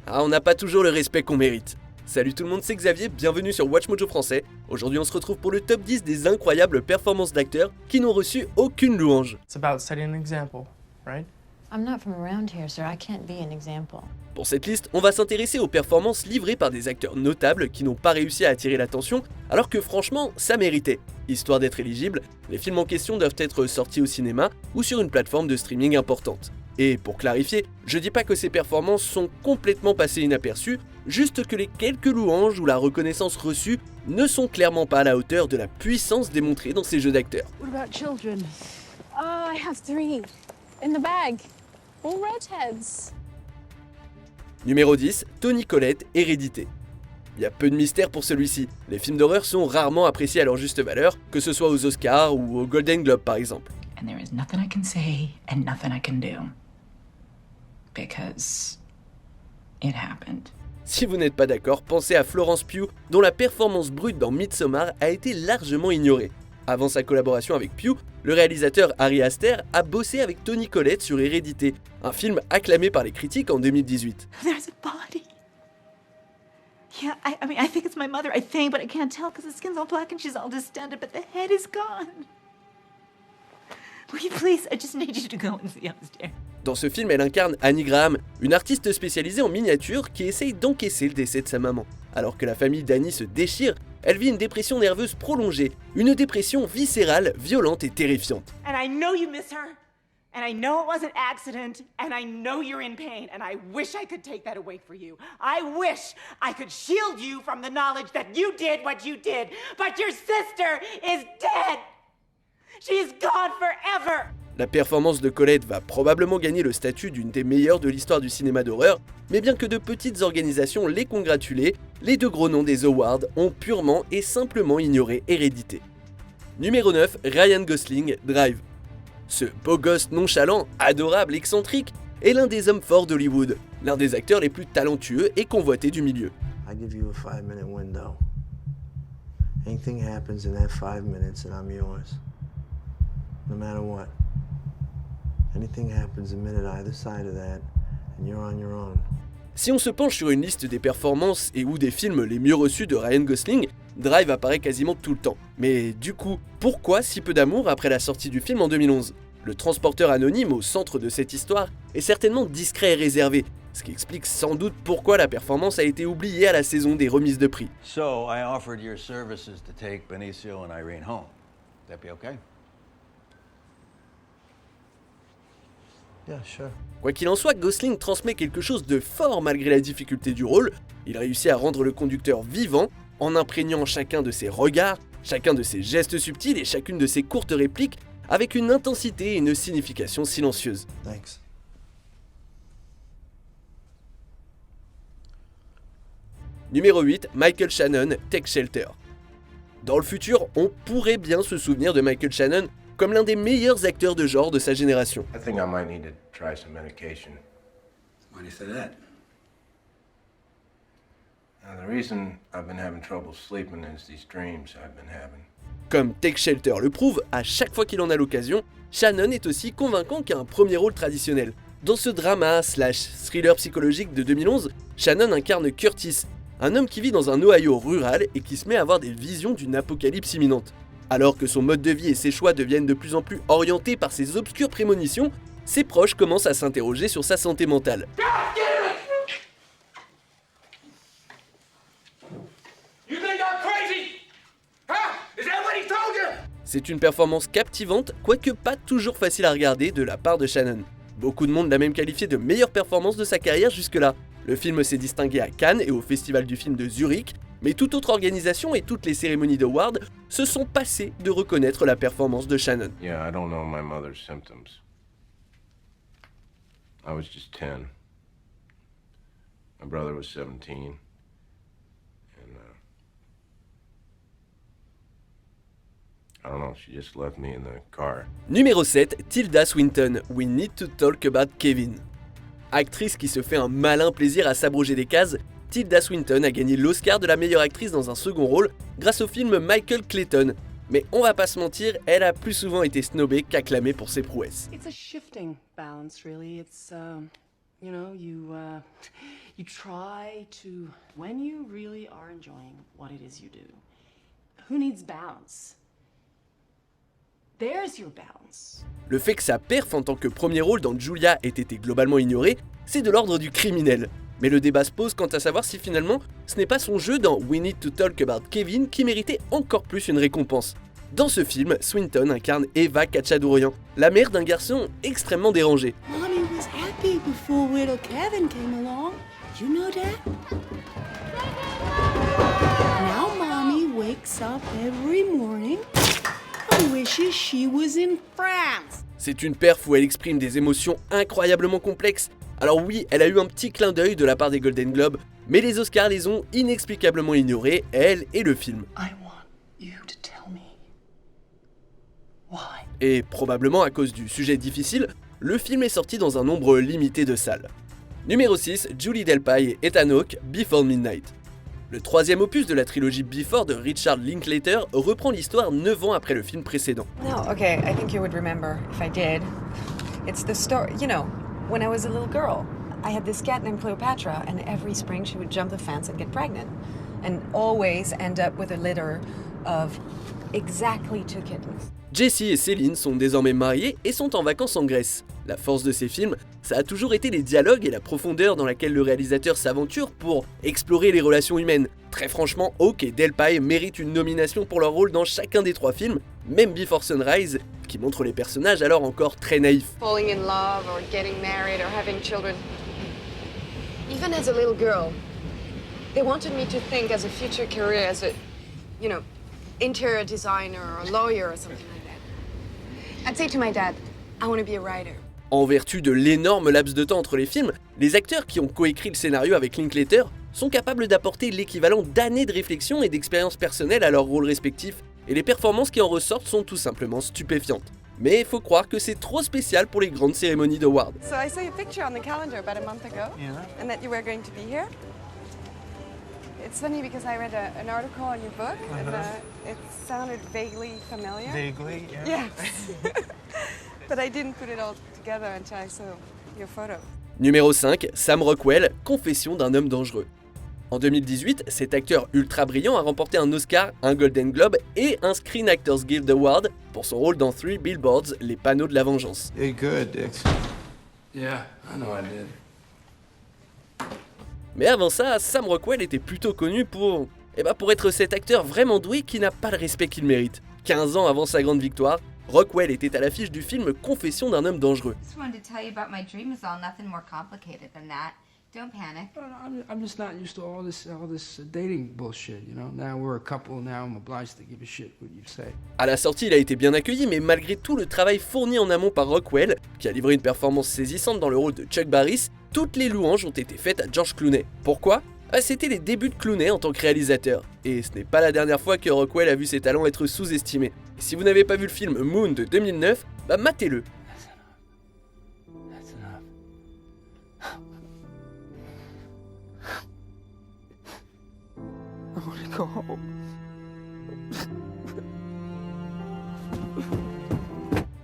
Ah, on n'a pas toujours le respect qu'on mérite. Salut tout le monde, c'est Xavier, bienvenue sur Watch Mojo français. Aujourd'hui on se retrouve pour le top 10 des incroyables performances d'acteurs qui n'ont reçu aucune louange. It's about setting an example, right? I'm not from around here, sir. I can't be an example. Pour cette liste, on va s'intéresser aux performances livrées par des acteurs notables qui n'ont pas réussi à attirer l'attention, alors que franchement, ça méritait. Histoire d'être éligible, les films en question doivent être sortis au cinéma ou sur une plateforme de streaming importante. Et pour clarifier, je dis pas que ces performances sont complètement passées inaperçues, juste que les quelques louanges ou la reconnaissance reçue ne sont clairement pas à la hauteur de la puissance démontrée dans ces jeux d'acteurs. What about children? I have 3 in the bag. All redheads. Numéro 10, Toni Collette, Hérédité. Il y a peu de mystère pour celui-ci, les films d'horreur sont rarement appréciés à leur juste valeur, que ce soit aux Oscars ou aux Golden Globes par exemple. And there is nothing I can say and nothing I can do. Because it happened. Si vous n'êtes pas d'accord, pensez à Florence Pugh, dont la performance brute dans Midsommar a été largement ignorée. Avant sa collaboration avec Pugh, le réalisateur Ari Aster a bossé avec Toni Collette sur Hérédité, un film acclamé par les critiques en 2018. There's a body. Yeah, I mean, I think it's my mother, I think, but I can't tell because the skin's all black and she's all distended, but the head is gone. Will you please? I just need you to go and see upstairs. Dans ce film, elle incarne Annie Graham, une artiste spécialisée en miniature qui essaye d'encaisser le décès de sa maman. Alors que la famille d'Annie se déchire, elle vit une dépression nerveuse prolongée, une dépression viscérale, violente et terrifiante. And I know you miss her, and I know it was an accident, and I know you're in pain, and I wish I could take that away for you. I wish I could shield you from the knowledge that you did what you did, but your sister is dead. She's gone forever. La performance de Collette va probablement gagner le statut d'une des meilleures de l'histoire du cinéma d'horreur, mais bien que de petites organisations l'aient congratulée, les deux gros noms des awards ont purement et simplement ignoré Hérédité. Numéro 9, Ryan Gosling, Drive. Ce beau gosse nonchalant, adorable, excentrique, est l'un des hommes forts d'Hollywood, l'un des acteurs les plus talentueux et convoités du milieu. I give you a 5-minute window. Anything happens in that 5 minutes and I'm yours. No matter what. Anything happens a minute either side of that, and you're on your own. Si on se penche sur une liste des performances et ou des films les mieux reçus de Ryan Gosling, Drive apparaît quasiment tout le temps. Mais du coup, pourquoi si peu d'amour après la sortie du film en 2011 ? Le transporteur anonyme au centre de cette histoire est certainement discret et réservé, ce qui explique sans doute pourquoi la performance a été oubliée à la saison des remises de prix. So I offered your services to take Benicio and Irene home. That be okay? Yeah, sure. Quoi qu'il en soit, Gosling transmet quelque chose de fort malgré la difficulté du rôle. Il réussit à rendre le conducteur vivant en imprégnant chacun de ses regards, chacun de ses gestes subtils et chacune de ses courtes répliques avec une intensité et une signification silencieuse. Thanks. Numéro 8, Michael Shannon, Take Shelter. Dans le futur, on pourrait bien se souvenir de Michael Shannon comme l'un des meilleurs acteurs de genre de sa génération. I think I might need to try some medication. Why do you say that? The reason I've been having trouble sleeping is these dreams I've been having. Comme Take Shelter le prouve, à chaque fois qu'il en a l'occasion, Shannon est aussi convaincant qu'un premier rôle traditionnel. Dans ce drama / thriller psychologique de 2011, Shannon incarne Curtis, un homme qui vit dans un Ohio rural et qui se met à avoir des visions d'une apocalypse imminente. Alors que son mode de vie et ses choix deviennent de plus en plus orientés par ses obscures prémonitions, ses proches commencent à s'interroger sur sa santé mentale. C'est une performance captivante, quoique pas toujours facile à regarder de la part de Shannon. Beaucoup de monde l'a même qualifié de meilleure performance de sa carrière jusque-là. Le film s'est distingué à Cannes et au Festival du film de Zurich, mais toute autre organisation et toutes les cérémonies d'awards se sont passées de reconnaître la performance de Shannon. Yeah, I don't know my mother's symptoms. I was just 10. My brother was 17. And, I don't know, she just left me in the car. Numéro 7, Tilda Swinton, We Need to Talk About Kevin. Actrice qui se fait un malin plaisir à s'abroger des cases, Tilda Swinton a gagné l'Oscar de la meilleure actrice dans un second rôle grâce au film Michael Clayton. Mais on va pas se mentir, elle a plus souvent été snobée qu'acclamée pour ses prouesses. It's a shifting balance, really. It's, You try to, when you really are enjoying what it is you do, who needs balance? There's your balance. Le fait que sa perf en tant que premier rôle dans Julia ait été globalement ignoré, c'est de l'ordre du criminel. Mais le débat se pose quant à savoir si finalement ce n'est pas son jeu dans We Need to Talk About Kevin qui méritait encore plus une récompense. Dans ce film, Swinton incarne Eva Cacciadourian, la mère d'un garçon extrêmement dérangé. Mommy was happy before little Kevin came along. You know that? Now Mommy wakes up every morning and wishes she was in France. C'est une perf où elle exprime des émotions incroyablement complexes. Alors oui, elle a eu un petit clin d'œil de la part des Golden Globes, mais les Oscars les ont inexplicablement ignorés, elle et le film. Et probablement à cause du sujet difficile, le film est sorti dans un nombre limité de salles. Numéro 6, Julie Delpy et Ethan Hawke, Before Midnight. Le troisième opus de la trilogie Before de Richard Linklater reprend l'histoire 9 ans après le film précédent. No, okay, I think you would remember if I did. It's the story, you know, when I was a little girl, I had this cat named Cleopatra, and every spring she would jump the fence and get pregnant, and always end up with a litter of exactly 2 kittens. Jessie et Céline sont désormais mariés et sont en vacances en Grèce. La force de ces films, ça a toujours été les dialogues et la profondeur dans laquelle le réalisateur s'aventure pour explorer les relations humaines. Très franchement, Hawke et Delpy méritent une nomination pour leur rôle dans chacun des 3 films, même Before Sunrise, qui montre les personnages alors encore très naïfs. Falling in love or getting married or having children. Even as a little girl, they wanted me to think as a future career as a, you know, interior designer or lawyer or something like that. I'd say to my dad, I want to be a writer. En vertu de l'énorme laps de temps entre les films, les acteurs qui ont coécrit le scénario avec Linklater sont capables d'apporter l'équivalent d'années de réflexion et d'expérience personnelle à leurs rôles respectifs, et les performances qui en ressortent sont tout simplement stupéfiantes. Mais il faut croire que c'est trop spécial pour les grandes cérémonies d'awards. So I saw your picture on the calendar about a month ago, and that you were going to be here. It's funny because I read an article on your book, and it sounded vaguely familiar. Vaguely, yeah. Yes. But I didn't put it all together until I saw your photo. Numéro 5, Sam Rockwell, Confession d'un homme dangereux. En 2018, cet acteur ultra brillant a remporté un Oscar, un Golden Globe et un Screen Actors Guild Award pour son rôle dans 3 Billboards, les panneaux de la vengeance. You're good, Dix. Yeah, I know I did. Mais avant ça, Sam Rockwell était plutôt connu pour être cet acteur vraiment doué qui n'a pas le respect qu'il mérite. 15 ans avant sa grande victoire, Rockwell était à l'affiche du film Confession d'un homme dangereux. Just wanted to tell you about my dream is all nothing more complicated than that. Don't panic. I'm just not used to all this dating bullshit, you know. Now we're a couple, now I'm obliged to give a shit what you say. À la sortie, il a été bien accueilli, mais malgré tout le travail fourni en amont par Rockwell, qui a livré une performance saisissante dans le rôle de Chuck Barris, toutes les louanges ont été faites à George Clooney. Pourquoi ? C'était les débuts de Clooney en tant que réalisateur, et ce n'est pas la dernière fois que Rockwell a vu ses talents être sous-estimés. Et si vous n'avez pas vu le film Moon de 2009, matez-le. I wanna go home.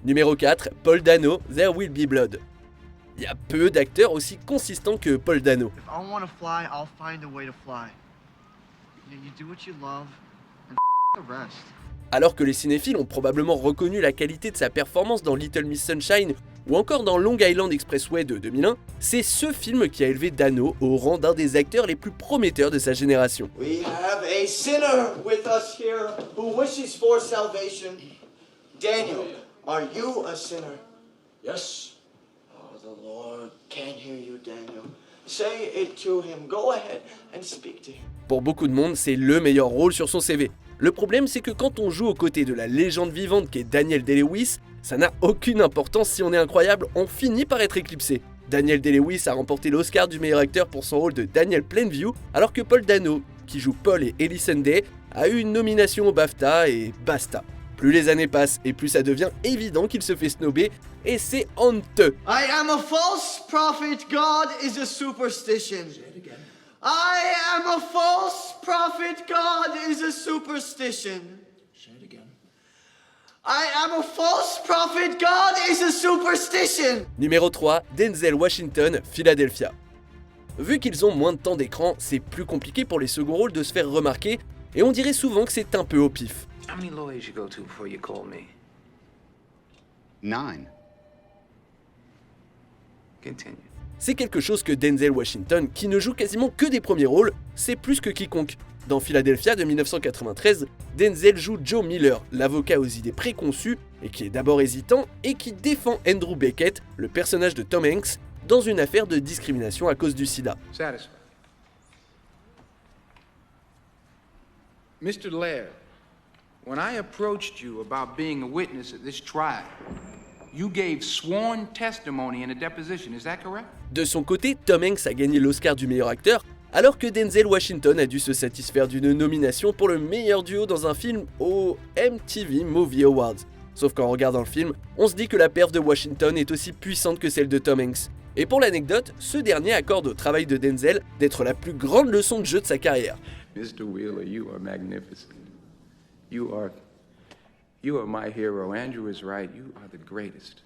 Numéro 4, Paul Dano, There Will Be Blood. Il y a peu d'acteurs aussi consistants que Paul Dano. If I want to fly, I'll find a way to fly. You do what you love and the rest. Alors que les cinéphiles ont probablement reconnu la qualité de sa performance dans Little Miss Sunshine ou encore dans Long Island Expressway de 2001, c'est ce film qui a élevé Dano au rang d'un des acteurs les plus prometteurs de sa génération. We have a sinner with us here who wishes for salvation. Daniel, are you a sinner? Yes. Oh, the Lord can hear you, Daniel. Say it to him. Go ahead and speak to him. Pour beaucoup de monde, c'est le meilleur rôle sur son CV. Le problème, c'est que quand on joue aux côtés de la légende vivante qu'est Daniel Day-Lewis, ça n'a aucune importance si on est incroyable, on finit par être éclipsé. Daniel Day-Lewis a remporté l'Oscar du meilleur acteur pour son rôle de Daniel Plainview, alors que Paul Dano, qui joue Paul et Ellie Sunday, a eu une nomination au BAFTA et basta. Plus les années passent et plus ça devient évident qu'il se fait snober, et c'est honteux. I am a false prophet. God is a superstition. I am a false prophet. God is a superstition. Say it again. I am a false prophet. God is a superstition. Numéro 3, Denzel Washington, Philadelphia. Vu qu'ils ont moins de temps d'écran, c'est plus compliqué pour les seconds rôles de se faire remarquer, et on dirait souvent que c'est un peu au pif. How many lawyers you go to before you call me? 9. Continue. C'est quelque chose que Denzel Washington, qui ne joue quasiment que des premiers rôles, sait plus que quiconque. Dans Philadelphia de 1993, Denzel joue Joe Miller, l'avocat aux idées préconçues et qui est d'abord hésitant et qui défend Andrew Beckett, le personnage de Tom Hanks, dans une affaire de discrimination à cause du sida. Satisfied. Mr. Laird, when I approached you about being a witness at this trial, you gave sworn testimony in a deposition, is that correct? De son côté, Tom Hanks a gagné l'Oscar du meilleur acteur, alors que Denzel Washington a dû se satisfaire d'une nomination pour le meilleur duo dans un film aux MTV Movie Awards. Sauf qu'en regardant le film, on se dit que la perf de Washington est aussi puissante que celle de Tom Hanks. Et pour l'anecdote, ce dernier accorde au travail de Denzel d'être la plus grande leçon de jeu de sa carrière. Mr. Wheeler, you are magnificent. You are my hero. Andrew is right. You are the greatest.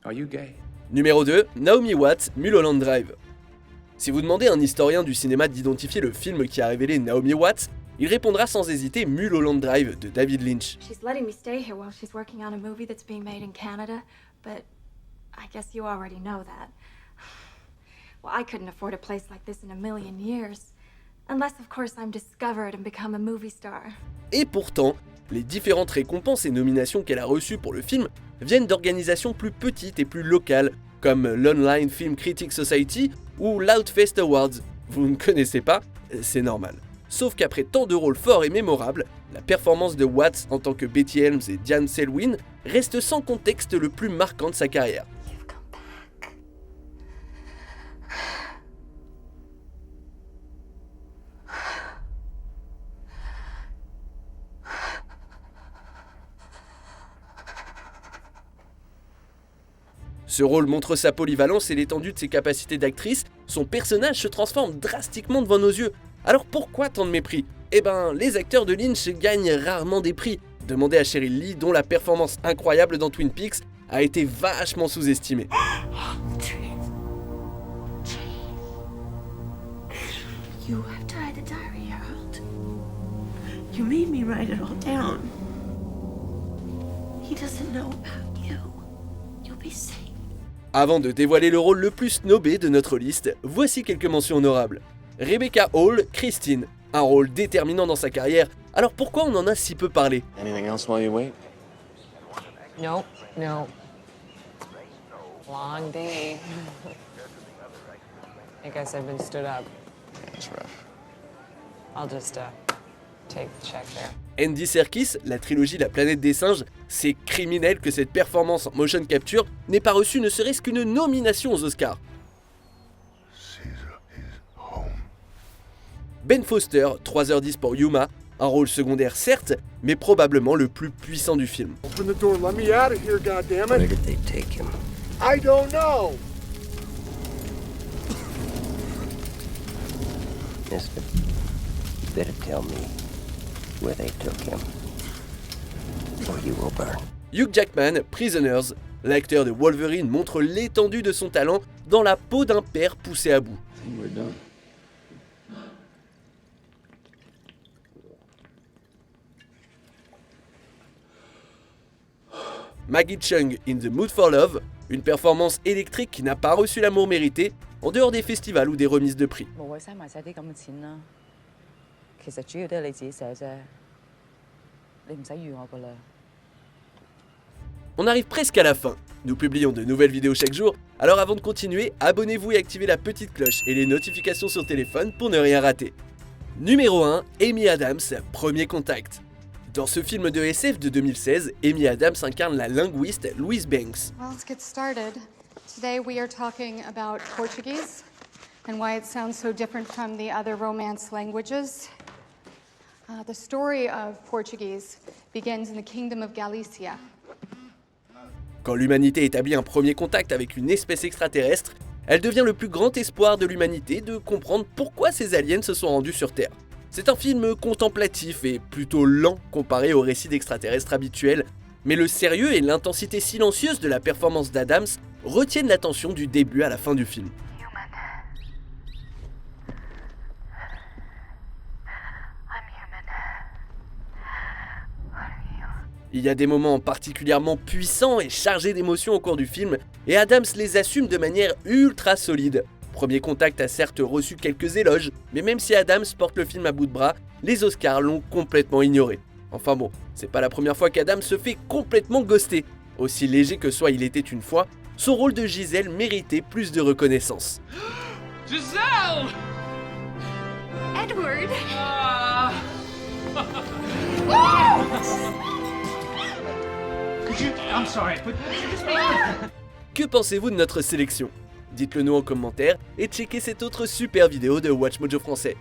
Are you gay? Numéro 2, Naomi Watts, Mulholland Drive. Si vous demandez à un historien du cinéma d'identifier le film qui a révélé Naomi Watts, il répondra sans hésiter Mulholland Drive de David Lynch. She's letting me stay here while she's working on a movie that's being made in Canada, but I guess you already know that. Well, I couldn't afford a place like this in a million years. Unless, of course, I'm discovered and become a movie star. Et pourtant, les différentes récompenses et nominations qu'elle a reçues pour le film viennent d'organisations plus petites et plus locales, comme l'Online Film Critics Society ou l'Outfest Awards. Vous ne connaissez pas, c'est normal. Sauf qu'après tant de rôles forts et mémorables, la performance de Watts en tant que Betty Helms et Diane Selwyn reste sans contexte le plus marquant de sa carrière. Ce rôle montre sa polyvalence et l'étendue de ses capacités d'actrice, son personnage se transforme drastiquement devant nos yeux. Alors pourquoi tant de mépris? Eh ben, les acteurs de Lynch gagnent rarement des prix. Demandez à Cheryl Lee, dont la performance incroyable dans Twin Peaks a été vachement sous-estimée. You have tried the diary, Harold. You made me write it all down. He doesn't know about you. You'll be safe. Avant de dévoiler le rôle le plus snobé de notre liste, voici quelques mentions honorables. Rebecca Hall, Christine, un rôle déterminant dans sa carrière, alors pourquoi on en a si peu parlé? Anything else while you wait? No. Long day. I guess I've been stood up. That's rough. I'll just take the check there. Andy Serkis, la trilogie La planète des singes, c'est criminel que cette performance en motion capture n'ait pas reçu ne serait-ce qu'une nomination aux Oscars. Ben Foster, 3h10 pour Yuma, un rôle secondaire certes, mais probablement le plus puissant du film. Open the door, let me out of here, goddammit. Where did they take him? I don't know. Mister, you better tell me where they took him, or you will burn. Hugh Jackman, Prisoners, l'acteur de Wolverine montre l'étendue de son talent dans la peau d'un père poussé à bout. We're done. Maggie Cheung in The Mood for Love, une performance électrique qui n'a pas reçu l'amour mérité en dehors des festivals ou des remises de prix. On arrive presque à la fin. Nous publions de nouvelles vidéos chaque jour, alors avant de continuer, abonnez-vous et activez la petite cloche et les notifications sur téléphone pour ne rien rater. Numéro 1, Amy Adams, Premier contact. Dans ce film de SF de 2016, Amy Adams incarne la linguiste Louise Banks. Well, let's get started. Today we are talking about Portuguese and why it sounds so different from the other Romance languages. The story of Portuguese begins in the Kingdom of Galicia. Quand l'humanité établit un premier contact avec une espèce extraterrestre, elle devient le plus grand espoir de l'humanité de comprendre pourquoi ces aliens se sont rendus sur Terre. C'est un film contemplatif et plutôt lent comparé aux récits d'extraterrestres habituels, mais le sérieux et l'intensité silencieuse de la performance d'Adams retiennent l'attention du début à la fin du film. Il y a des moments particulièrement puissants et chargés d'émotions au cours du film, et Adams les assume de manière ultra solide. Premier Contact a certes reçu quelques éloges, mais même si Adams porte le film à bout de bras, les Oscars l'ont complètement ignoré. Enfin bon, c'est pas la première fois qu'Adams se fait complètement ghoster. Aussi léger que soit Il était une fois, son rôle de Giselle méritait plus de reconnaissance. Giselle! Edward! I'm sorry, but Que pensez-vous de notre sélection? Dites-le nous en commentaire et checkez cette autre super vidéo de Watch Mojo Français.